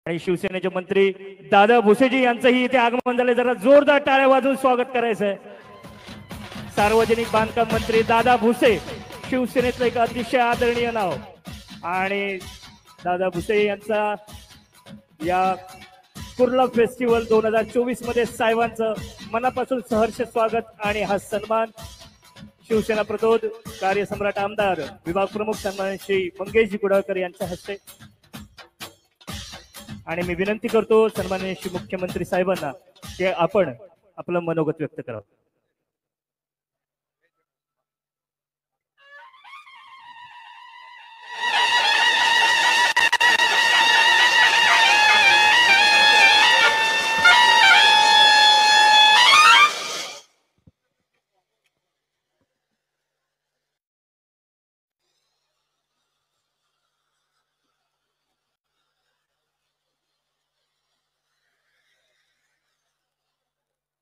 आणि शिवसेनेचे मंत्री दादा भुसेजी यांचंही इथे आगमन झाले, जरा जोरदार टाळ्या वाजवून स्वागत करायचंय। सार्वजनिक बांधकाम मंत्री दादा भुसे, शिवसेनेचं एक अतिशय आदरणीय नाव, आणि दादा भुसे यांचा या कुर्ला फेस्टिवल 2024 मध्ये साहेबांचं मनापासून सहर्ष स्वागत आणि हा सन्मान शिवसेना प्रतोद कार्यसम्राट आमदार विभाग प्रमुख सन्मान श्री मंगेशजी कुडाळकर यांच्या हस्ते। आणि मी विनंती करतो सन्माननीय श्री मुख्यमंत्री साहेबांना की आपण आपलं मनोगत व्यक्त करावं।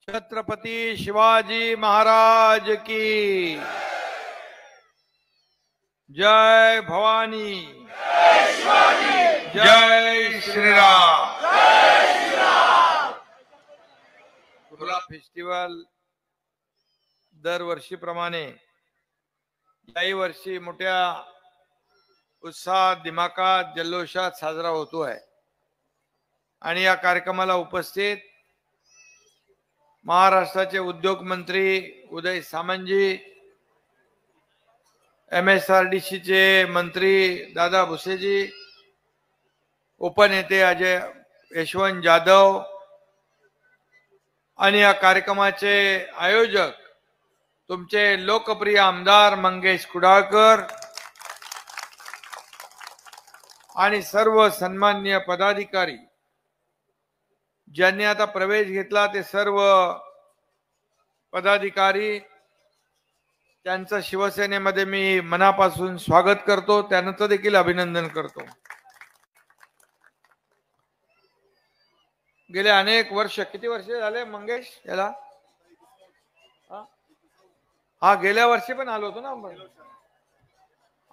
छत्रपति शिवाजी महाराज की जय भवानी, जय श्री राम। कुर्ला फेस्टिवल दरवर्षीप्रमाणे याही वर्षी मोठ्या उत्साहात, दिमाखात, जल्लोषात साजरा होतो आहे। आणि या कार्यक्रमाला उपस्थित महाराष्ट्राचे उद्योग मंत्री उदय सामंतजी, MSRDC चे मंत्री दादा भुसेजी, उपनेते अजय यशवंत जाधव आणि या कार्यक्रमाचे आयोजक तुमचे लोकप्रिय आमदार मंगेश कुडाळकर आणि सर्व सन्माननीय पदाधिकारी ज्यांनी आता प्रवेश घेतला ते सर्व पदाधिकारी, त्यांचं शिवसेनेमध्ये मी मनापासून स्वागत करतो, त्यांचं देखील अभिनंदन करतो। गेले अनेक वर्ष, किती वर्ष झाले मंगेश याला? हा गेल्या वर्षी पण आलो होतो ना आपण।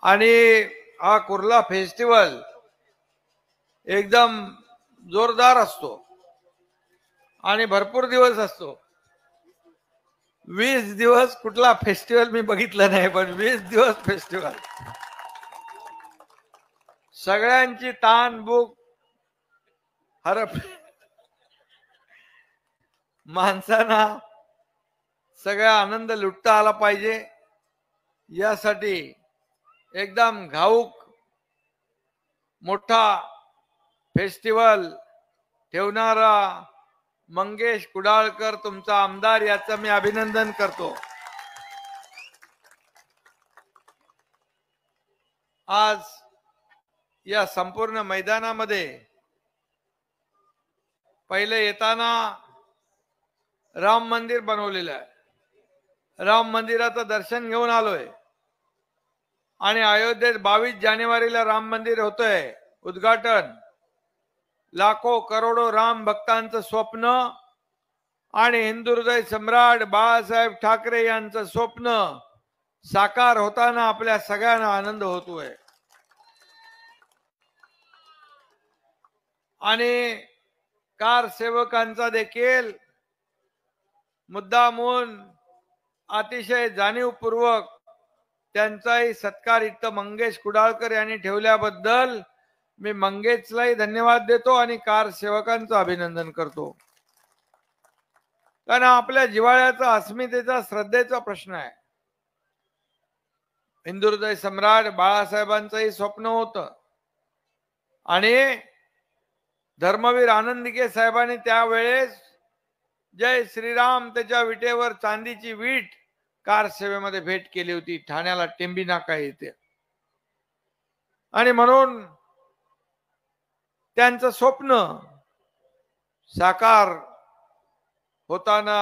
आणि हा कुर्ला फेस्टिवल एकदम जोरदार असतो आणि भरपूर दिवस असतो। 20 दिवस कुठला फेस्टिवल मी बघितलं नाही, पण 20 दिवस फेस्टिवल, सगळ्यांची ताण भूक हरप, माणसांना सगळा आनंद लुटता आला पाहिजे यासाठी एकदम घाऊक मोठा फेस्टिवल ठेवणारा मंगेश कुडाळकर तुमचा आमदार, याचं मी अभिनंदन करतो। आज या संपूर्ण मैदानामध्ये पहिले येताना राम मंदिर बनवलेलं आहे, राम मंदिराचं दर्शन घेऊन आलोय आणि अयोध्येत 22 जानेवारीला राम मंदिर होतंय उद्घाटन। लाखो करोडो राम भक्तांचं स्वप्न आणि हिंदू हृदय सम्राट बाळासाहेब ठाकरे यांचं स्वप्न साकार होताना आपल्या सगळ्यांना आनंद होतोय। आणि कार सेवकांचा देखील मुद्दामून अतिशय जाणीवपूर्वक त्यांचाही सत्कार इथं मंगेश कुडाळकर यांनी ठेवल्याबद्दल मी मंगेशलाही धन्यवाद देतो आणि कार सेवकांचं अभिनंदन करतो। कारण आपल्या जिव्हाळ्याचा, अस्मितेचा, श्रद्धेचा प्रश्न आहे। हिंदू हृदय सम्राट बाळासाहेबांचंही स्वप्न होतं आणि धर्मवीर आनंदीके साहेबांनी त्यावेळेस जय श्रीराम त्याच्या विटेवर चांदीची वीट कार सेवेमध्ये भेट केली होती, ठाण्याला टेंबी नाका येथे। आणि म्हणून त्यांचं स्वप्न साकार होताना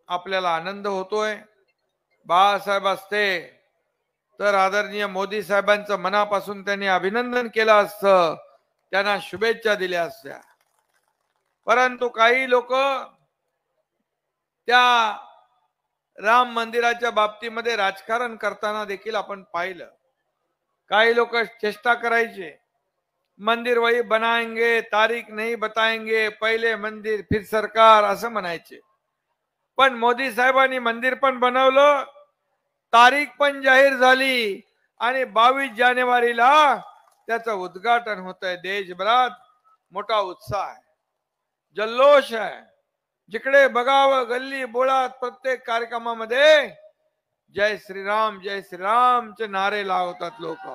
आपल्याला आनंद होतोय। बाळासाहेब असते तर आदरणीय मोदी साहेबांचं मनापासून त्यांनी अभिनंदन केलं असतं, त्यांना शुभेच्छा दिल्या असत्या। परंतु काही लोक त्या राम मंदिराच्या बाबतीमध्ये राजकारण करताना देखील आपण पाहिलं। काही लोक चेष्टा करायचे मंदिर वही बनाएंगे, तारीख नहीं बताएंगे, पहिले मंदिर फिर सरकार असं म्हणायचे. पण मोदी साहेबांनी मंदिर पण बनवलं, तारीख पण जाहीर झाली आणि 22 जानेवारीला त्याचं उद्घाटन होत आहे. देशभरात मोठा उत्साह आहे, जल्लोष आहे. जिकडे बघावं गल्ली बोळात प्रत्येक कार्यक्रमामध्ये जय श्रीरामचे नारे लावतात लोक.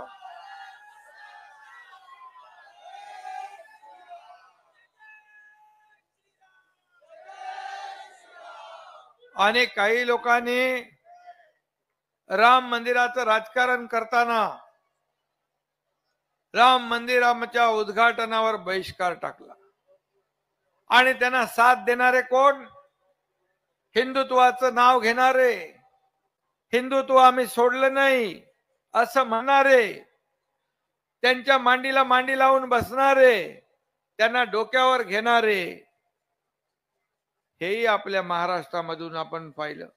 आणि काही लोकांनी राम मंदिराचं राजकारण करताना राम मंदिराच्या उद्घाटनावर बहिष्कार टाकला. आणि त्यांना साथ देणारे कोण? हिंदुत्वाचं नाव घेणारे, हिंदुत्व आम्ही सोडलं नाही असं म्हणणारे, त्यांच्या मांडीला मांडी लावून बसणारे, त्यांना डोक्यावर घेणारे, हेही आपल्या महाराष्ट्रामधून आपण पाहिलं.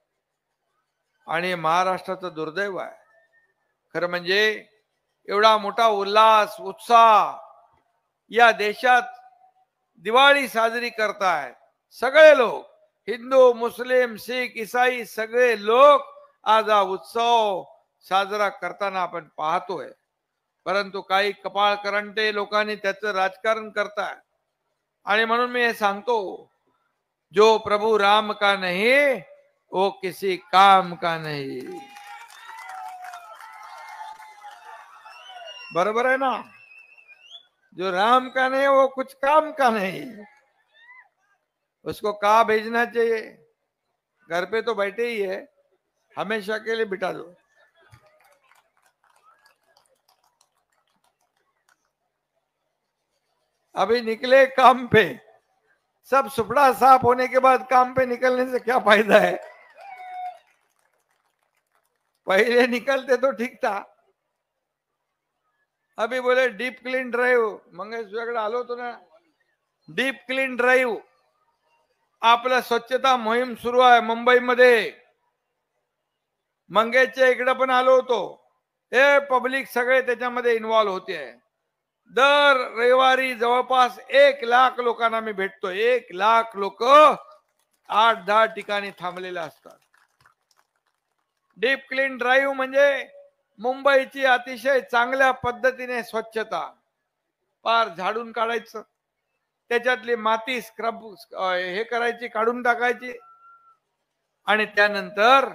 आणि महाराष्ट्राचं दुर्दैव आहे खरं म्हणजे, एवढा मोठा उल्हास उत्साह या देशात दिवाळी साजरी करतायत सगळे लोक, हिंदू मुस्लिम शीख ईसाई सगळे लोक आज हा उत्सव साजरा करताना आपण पाहतोय. परंतु काही कपाळ करंटे लोकांनी त्याचं राजकारण करताय. आणि म्हणून मी हे सांगतो, जो प्रभु राम का नहीं वो किसी काम का नहीं. बरोबर है ना? जो राम का नहीं वो कुछ काम का नहीं. उसको कहाँ भेजना चाहिए? घर पे तो बैठे ही है, हमेशा के लिए बिठा दो. अभी निकले काम पे, सब सुपड़ा साफ होने के बाद काम पे निकलने से क्या फायदा है? पहले निकलते तो ठीक था. अभी बोले डीप क्लीन ड्राइव, मंगेश तुझ्याकडे आलो होतो ना, डीप क्लीन ड्राइव आपला स्वच्छता मोहीम सुरू आहे मुंबईमध्ये. मंगेशच्या इकडे पण आलो होतो. हे पब्लिक सगळे त्याच्यामध्ये इन्व्हॉल्व होते. दर रविवारी जवळपास 1 लाख लोकांना मी भेटतो. 1 लाख लोक 8-10 ठिकाणी थांबलेले असतात. डीप क्लीन ड्राइव्ह म्हणजे मुंबईची अतिशय चांगल्या पद्धतीने स्वच्छता, पार झाडून काढायचं, त्याच्यातली माती स्क्रब हे करायची, काढून टाकायची, आणि त्यानंतर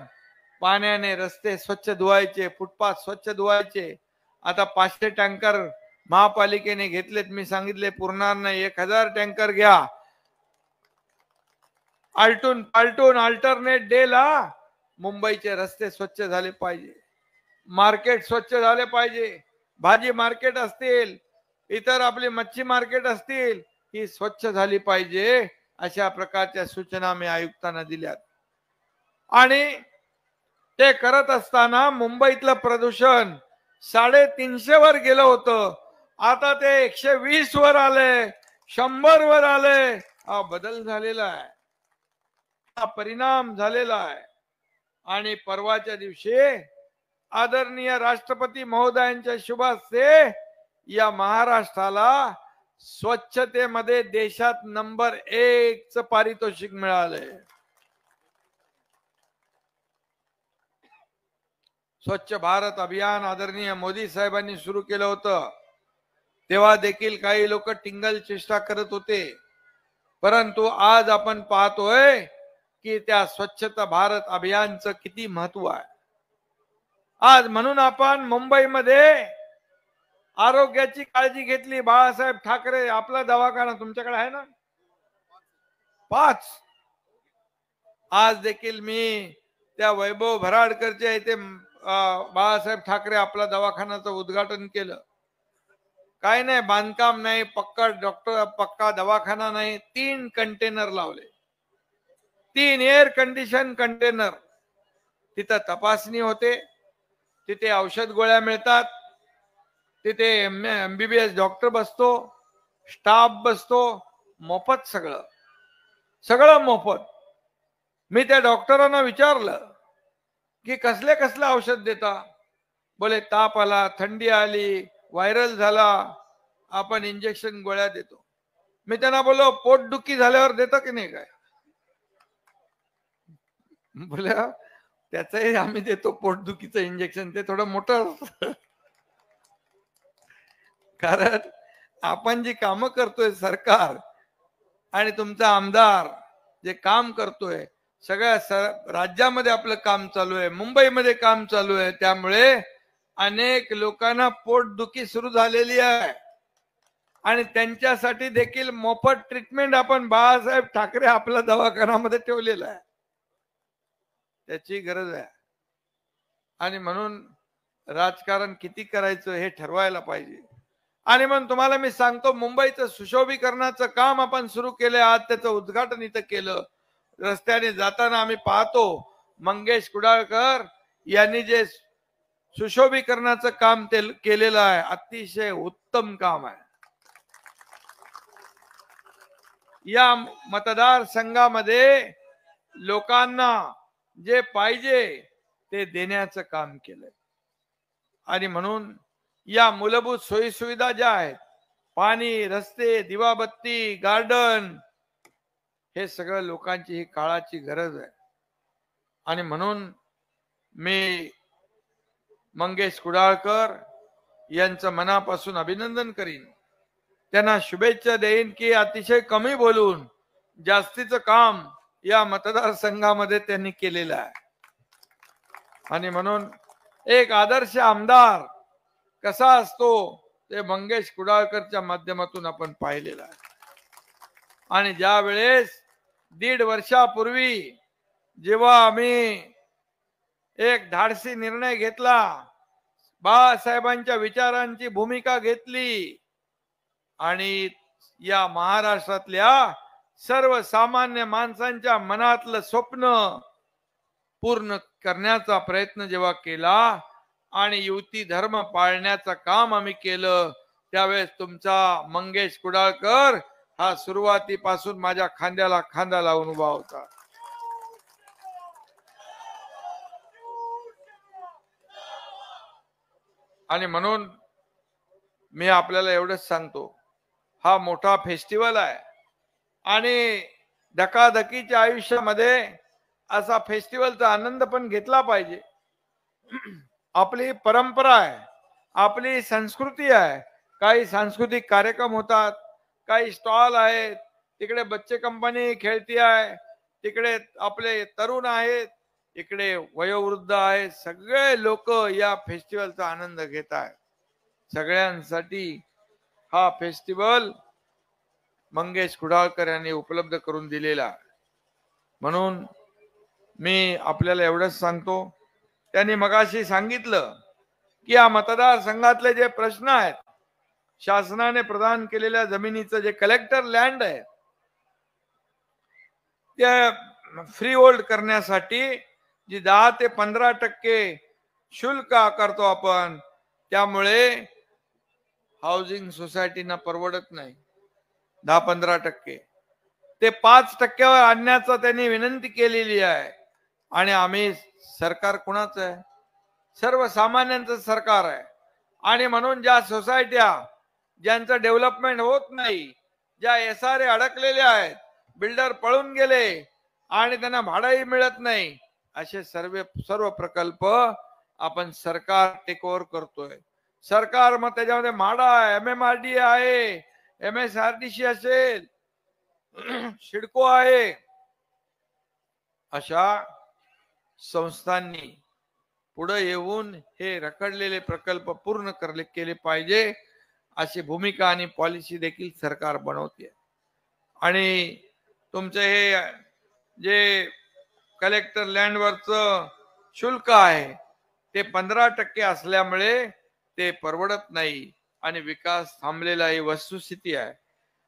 पाण्याने रस्ते स्वच्छ धुवायचे, फुटपाथ स्वच्छ धुवायचे. आता 500 टँकर महापालिकेने घेतलेत. मी सांगितले पुरणार नाही, 1000 टँकर घ्या. आलटून पालटून अल्टरनेट डे ला मुंबईचे रस्ते स्वच्छ झाले पाहिजे, मार्केट स्वच्छ झाले पाहिजे, भाजी मार्केट असतील, इतर आपली मच्छी मार्केट असतील, ही स्वच्छ झाली पाहिजे. अशा प्रकारच्या सूचना मी आयुक्तांना दिल्यात. आणि ते करत असताना मुंबईतलं प्रदूषण 350 वर गेलं होतं, आता ते 120 वर आले, 100 वर आले. हा बदल झालेला आहे, हा परिणाम झालेला आहे. आणि परवाच्या दिवशी आदरणीय राष्ट्रपती महोदयांच्या शुभ हस्ते या महाराष्ट्राला स्वच्छतेमध्ये देशात नंबर 1 चं पारितोषिक मिळालंय. स्वच्छ भारत अभियान आदरणीय मोदी साहेबांनी सुरू केलं होतं. तेव्हा देखील काही लोक टिंगल चेष्टा करत होते, परंतु आज आपण पाहतोय की त्या स्वच्छता भारत अभियानचं किती महत्व आहे. आज म्हणून आपण मुंबईमध्ये आरोग्याची काळजी घेतली. बाळासाहेब ठाकरे आपला दवाखाना तुमच्याकडे आहे ना, 5. आज देखील मी त्या वैभव भराडकरच्या इथे बाळासाहेब ठाकरे आपला दवाखान्याचं उद्घाटन केलं. काय नाही, बांधकाम नाही, पक्का डॉक्टर, पक्का दवाखाना नाही, 3 कंटेनर लावले, 3 एअर कंडिशन कंटेनर. तिथं तपासणी होते, तिथे औषध गोळ्या मिळतात, तिथे MBBS डॉक्टर बसतो, स्टाफ बसतो, मोफत, सगळं मोफत. मी त्या डॉक्टरांना विचारलं की कसले औषध देता? बोले ताप आला, थंडी आली, व्हायरल झाला, आपण इंजेक्शन गोळ्या देतो. मी त्यांना बोललो पोटदुखी झाल्यावर देतं की नाही काय? बोल्या त्याचंही आम्ही देतो पोटदुखीचं इंजेक्शन, ते थोडं मोठं असतं. कारण आपण जी कामं करतोय सरकार आणि तुमचा आमदार जे काम करतोय, सगळ्या राज्यामध्ये आपलं काम चालू आहे, मुंबईमध्ये काम चालू आहे. त्यामुळे अनेक लोकांना पोटदुखी सुरू झालेली आहे आणि त्यांच्यासाठी देखील मोफत ट्रीटमेंट आपण बाळासाहेब ठाकरे आपल्या दवाखान्यामध्ये ठेवलेला आहे. त्याची गरज आहे आणि म्हणून राजकारण किती करायचं हे ठरवायला पाहिजे. आणि म्हणून तुम्हाला मी सांगतो, मुंबईचं सुशोभीकरणाचं काम आपण सुरू केलं. आज त्याचं उद्घाटन इथं केलं. रस्त्याने जाताना आम्ही पाहतो मंगेश कुडाळकर यांनी जे सुशोभीकरणाचं काम केलेलं आहे, अतिशय उत्तम काम आहे. या मतदारसंघामध्ये लोकांना जे पाहिजे ते देण्याचं काम केलंय आणि म्हणून या मूलभूत सोयी सुविधा ज्या आहेत, पाणी, रस्ते, दिवाबत्ती, गार्डन, हे सगळं लोकांची ही काळाची गरज आहे. आणि म्हणून मी मंगेश कुडाळकर यांचं मनापासून अभिनंदन करीन, त्यांना शुभेच्छा देईन की अतिशय कमी बोलून जास्तीचं काम या मतदारसंघामध्ये त्यांनी केलेलं आहे. आणि म्हणून एक आदर्श आमदार कसा असतो ते मंगेश कुडाळकरच्या माध्यमातून आपण पाहिलेलं आहे. आणि ज्या वेळेस 1.5 वर्षापूर्वी जेव्हा आम्ही एक धाडसी निर्णय घेतला, बाळासाहेबांच्या विचारांची भूमिका घेतली आणि या महाराष्ट्रातल्या सर्वसामान्य माणसांच्या मनातलं स्वप्न पूर्ण करण्याचा प्रयत्न जेव्हा केला आणि युती धर्म पाळण्याचं काम आम्ही केलं, त्यावेळेस तुमचा मंगेश कुडाळकर हा सुरुवातीपासून माझ्या खांद्याला खांदा लावून उभा होता. आणि म्हणून मी आपल्याला एवढंच सांगतो, हा मोठा फेस्टिवल आहे आणि धकाधकीच्या आयुष्यामध्ये असा फेस्टिवलचा आनंद पण घेतला पाहिजे. आपली परंपरा आहे, आपली संस्कृती आहे. काही सांस्कृतिक कार्यक्रम होतात, काही स्टॉल आहेत, तिकडे बच्चे कंपनी खेळती आहे, तिकडे आपले तरुण आहेत, इकडे वयोवृद्ध आहेत. सगळे लोक या फेस्टिवलचा आनंद घेत आहेत. सगळ्यांसाठी हा फेस्टिवल मंगेश कुडाळकर यांनी उपलब्ध करून दिलेला. म्हणून मी आपल्याला एवढंच सांगतो, त्यांनी मगाशी सांगितलं की या मतदारसंघातले जे प्रश्न आहेत, शासनाने प्रदान केलेल्या जमिनीचं जे कलेक्टर लँड आहे ते फ्री होल्ड करण्यासाठी जी 10 ते 15% शुल्क आकारतो आपण, त्यामुळे हाऊसिंग सोसायटीना परवडत नाही. 10-15% ते 5% आणण्याचा त्यांनी विनंती केलेली आहे. आणि आम्ही सरकार कुणाचं आहे? सर्वसामान्यांचं सरकार आहे. आणि म्हणून ज्या सोसायट्या ज्यांचं डेव्हलपमेंट होत नाही, ज्या SRA अडकलेल्या आहेत, बिल्डर पळून गेले आणि त्यांना भाडंही मिळत नाही, असे सर्व प्रकल्प आपण सरकार टेक ओव्हर करतोय. सरकार मग त्याच्यामध्ये म्हाडा आहे, MMRDA आहे, MSRDC असेल, सिडको आहे, अशा संस्थांनी पुढे येऊन हे रखडलेले प्रकल्प पूर्ण केले पाहिजे, अशी भूमिका आणि पॉलिसी देखील सरकार बनवते. आणि तुमचे हे जे कलेक्टर लँडवरचं शुल्क आहे ते 15% असल्यामुळे ते परवडत नाही आणि विकास थांबलेला ही वस्तुस्थिती आहे.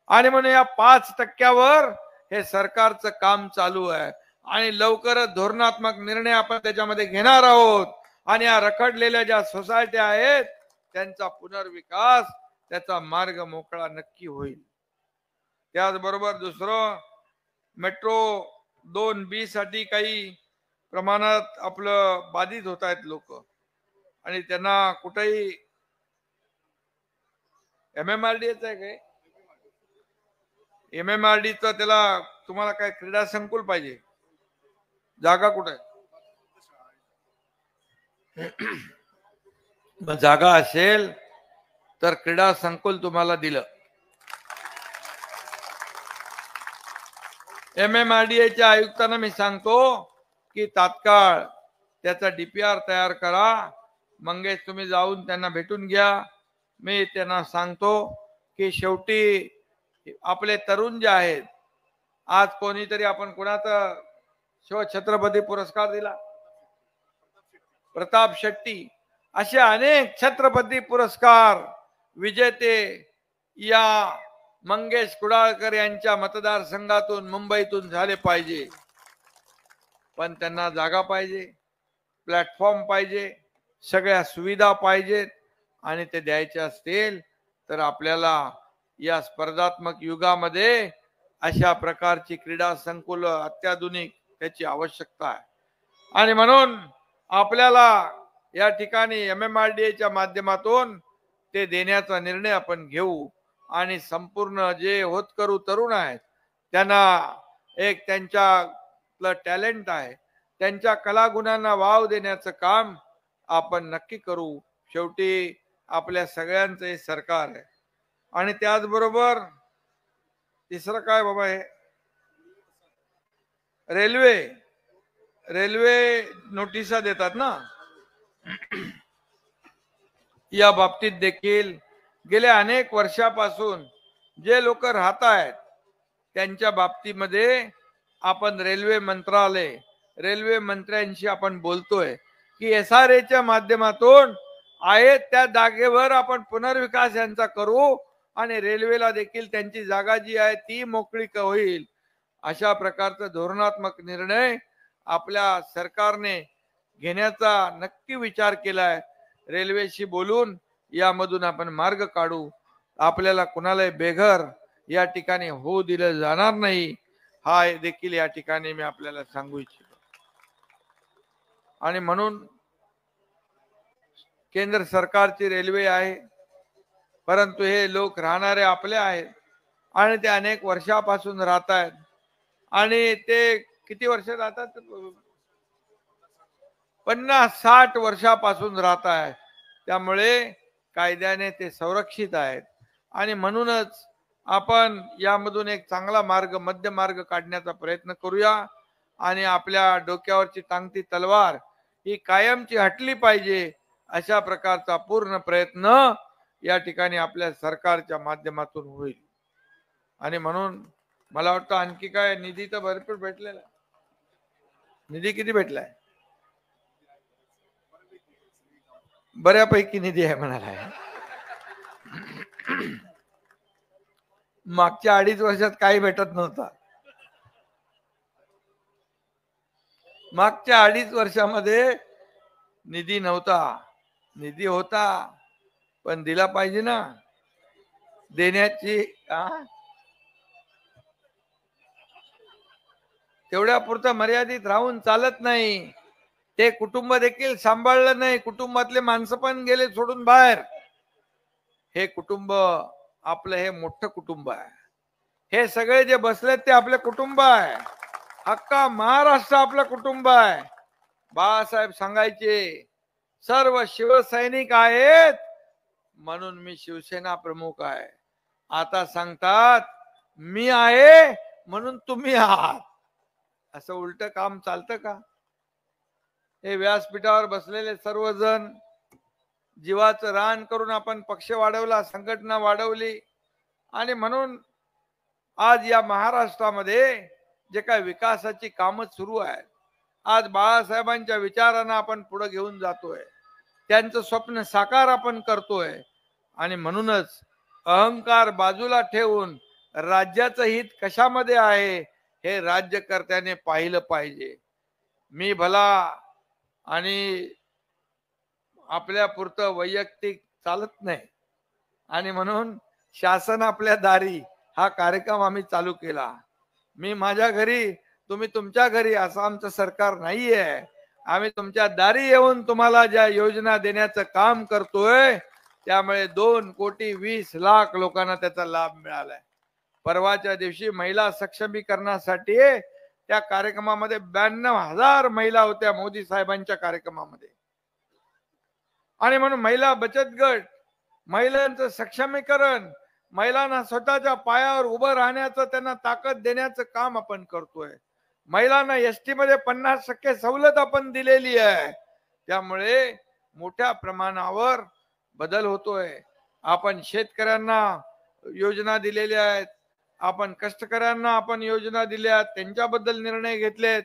आणि म्हणून या 5%वर हे सरकारचं काम चालू आहे आणि लवकरच धोरणात्मक निर्णय आपण त्याच्यामध्ये घेणार आहोत. आणि या रखडलेल्या ज्या सोसायट्या आहेत त्यांचा पुनर्विकास, त्याचा मार्ग मोकळा नक्की होईल. त्याचबरोबर दुसरं, मेट्रो 2B साठी काही प्रमाणात आपलं बाधित होत आहेत लोक आणि त्यांना कुठेही MMRDA आहे काय? MMRDचं त्याला तुम्हाला काय क्रीडा संकुल पाहिजे? जागा कुठे आहे? जागा असेल तर क्रीडा संकुल तुम्हाला दिलं. MMRDAच्या आयुक्तांना मी सांगतो की तात्काळ त्याचा DPR तयार करा. मंगेश तुम्ही जाऊन त्यांना भेटून घ्या. मी त्यांना सांगतो की शेवटी आपले तरुण जे आहेत, आज कोणीतरी आपण कोणाचा शिवछत्रपती पुरस्कार दिला, प्रताप शेट्टी, असे अनेक छत्रपती पुरस्कार विजेते या मंगेश कुडाळकर यांच्या मतदारसंघातून मुंबईतून झाले पाहिजे. पण त्यांना जागा पाहिजे, प्लॅटफॉर्म पाहिजे, सगळ्या सुविधा पाहिजेत आणि ते द्यायचे असतील तर आपल्याला या स्पर्धात्मक युगामध्ये अशा प्रकारची क्रीडा संकुल अत्याधुनिक त्याची आवश्यकता आहे. आणि म्हणून आपल्याला या ठिकाणी MMRDAच्या माध्यमातून ते देण्याचा निर्णय आपण घेऊ आणि संपूर्ण जे होतकरू तरुण आहेत त्यांना एक त्यांच्या टॅलेंट आहे, त्यांच्या कलागुणांना वाव देण्याचं काम आपण नक्की करू. शेवटी आपल्या सगळ्यांचं हे सरकार आहे. आणि त्याचबरोबर तिसरं काय बाबा, हे रेल्वे नोटिसा देतात ना, या बाबतीत देखील गेल्या अनेक वर्षापासून जे लोक राहत आहेत त्यांच्या बाबतीमध्ये आपण रेल्वे मंत्रालय, रेल्वे मंत्र्यांशी आपण बोलतोय की SRAच्या माध्यमातून आहेत त्या जागेवर आपण पुनर्विकास यांचा करू आणि रेल्वेला देखील त्यांची जागा जी आहे ती मोकळी होईल. अशा प्रकारचा धोरणात्मक निर्णय आपल्या सरकारने घेण्याचा नक्की विचार केलाय. रेल्वेशी बोलून यामधून आपण मार्ग काढू. आपल्याला कुणाला बेघर या ठिकाणी होऊ दिलं जाणार नाही, हा देखील या ठिकाणी मी आपल्याला सांगू इच्छितो. आणि म्हणून केंद्र सरकारची रेल्वे आहे, परंतु हे लोक राहणारे आपले आहेत आणि ते अनेक वर्षापासून राहत आहेत. आणि ते किती वर्ष राहतात? 50-60 वर्षापासून राहत आहेत. त्यामुळे कायद्याने ते संरक्षित आहेत. आणि म्हणूनच आपण यामधून एक चांगला मार्ग, मध्य मार्ग काढण्याचा प्रयत्न करूया. आणि आपल्या डोक्यावरची टांगती तलवार ही कायमची हटली पाहिजे, अशा प्रकारचा पूर्ण प्रयत्न या ठिकाणी आपल्या सरकारच्या माध्यमातून होईल. आणि म्हणून मला वाटतं आणखी काय, निधी तर भरपूर भेटलेला. निधी किती भेटलाय? बऱ्यापैकी निधी आहे म्हणाला. मागच्या 2.5 वर्षात काही भेटत नव्हता. मागच्या 2.5 वर्षामध्ये निधी नव्हता. निधी होता पण दिला पाहिजे ना. देण्याची तेवढ्या पुरतं मर्यादित राहून चालत नाही. ते कुटुंब देखील सांभाळलं नाही. कुटुंबातले माणसं पण गेले सोडून बाहेर. हे कुटुंब आपलं हे मोठं कुटुंब आहे. हे सगळे जे बसलेत ते आपले कुटुंब आहे. अख्खा महाराष्ट्र आपलं कुटुंब आहे. बाळासाहेब सांगायचे सर्व शिवसैनिक आहेत म्हणून मी शिवसेना प्रमुख आहे. आता सांगतात मी आहे म्हणून तुम्ही आहात. असं उलट काम चालतं का? हे व्यासपीठावर बसलेले सर्वजण जीवाचं रान करून आपण पक्ष वाढवला, संघटना वाढवली. आणि म्हणून आज या महाराष्ट्रामध्ये जे काय विकासाची कामं सुरू आहेत, आज बाळासाहेबांच्या विचारांना आपण पुढे घेऊन जातोय. त्यांचं स्वप्न साकार आपण करतोय. आणि म्हणूनच अहंकार बाजूला ठेवून राज्याचं हित कशामध्ये आहे हे राज्यकर्त्याने पाहिलं पाहिजे. मी भला आणि आपल्या पुरतं वैयक्तिक चालत नाही. आणि म्हणून शासन आपल्या दारी हा कार्यक्रम आम्ही चालू केला. मी माझ्या घरी, तुम्ही तुमच्या घरी, असं आमचं सरकार नाहीये. आम्ही तुमच्या दारी येऊन तुम्हाला ज्या योजना देण्याचं काम करतोय त्यामुळे 2,20,00,000 लोकांना त्याचा लाभ मिळालाय. परवाच्या दिवशी महिला सक्षमीकरणासाठी त्या कार्यक्रमामध्ये 92,000 महिला होत्या मोदी साहेबांच्या कार्यक्रमामध्ये. आणि म्हणून महिला बचत गट, महिलांचं सक्षमीकरण, महिलांना स्वतःच्या पायावर उभं राहण्याचं, त्यांना ताकद देण्याचं काम आपण करतोय. महिलांना एसटी मध्ये 50% सवलत आपण दिलेली आहे. त्यामुळे मोठ्या प्रमाणावर बदल होतोय. आपण शेतकऱ्यांना योजना दिलेल्या आहेत, आपण कष्टकऱ्यांना आपण योजना दिल्या, त्यांच्याबद्दल निर्णय घेतलेत.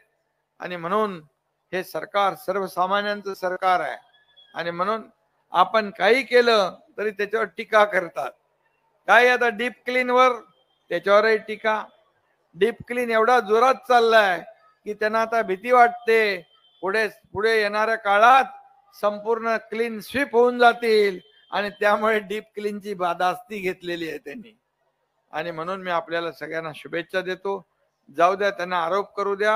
आणि म्हणून हे सरकार सर्वसामान्यांचं सरकार आहे. आणि म्हणून आपण काही केलं तरी त्याच्यावर टीका करतात. काय आता डीप क्लीन वर त्याच्यावरही टीका. डीप क्लीन एवढा जोरात चाललाय की त्यांना आता भीती वाटते पुढे येणाऱ्या काळात संपूर्ण क्लीन स्वीप होऊन जातील. आणि त्यामुळे डीप क्लीनची बादास्ती घेतलेली आहे त्यांनी. आणि म्हणून मी आपल्याला सगळ्यांना शुभेच्छा देतो. जाऊ द्या, त्यांना आरोप करू द्या.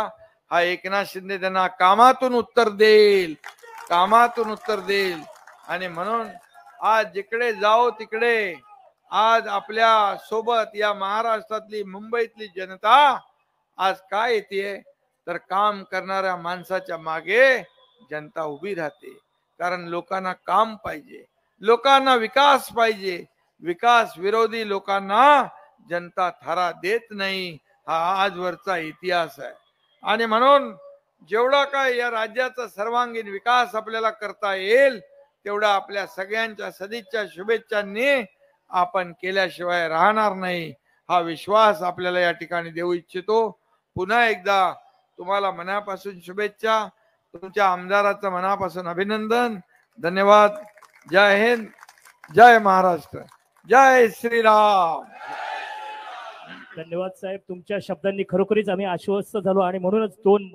हा एकनाथ शिंदे त्यांना कामातून उत्तर देईल, कामातून उत्तर देईल. आणि म्हणून आज जिकडे जाओ तिकडे आज आपल्या सोबत या महाराष्ट्रातली, मुंबईतली जनता आज काय येते तर काम करणाऱ्या माणसाच्या मागे जनता उभी राहते. कारण लोकांना काम पाहिजे, लोकांना विकास पाहिजे. विकास विरोधी लोकांना जनता थारा देत नाही. हा आजवरचा इतिहास आहे. आणि म्हणून जेवढा काय या राज्याचा सर्वांगीण विकास आपल्याला करता येईल तेवढा आपल्या सगळ्यांच्या सदिच्छा शुभेच्छांनी आपण केल्याशिवाय राहणार नाही. हा विश्वास आपल्याला या ठिकाणी देऊ इच्छितो. पुन्हा एकदा तुम्हाला मनापासून शुभेच्छा. तुमच्या आमदाराचं मनापासून अभिनंदन. धन्यवाद. जय हिंद, जय महाराष्ट्र, जय श्रीराम. धन्यवाद साहेब. तुमच्या शब्दांनी खरोखरीच आम्ही आश्वस्त झालो आणि म्हणूनच 2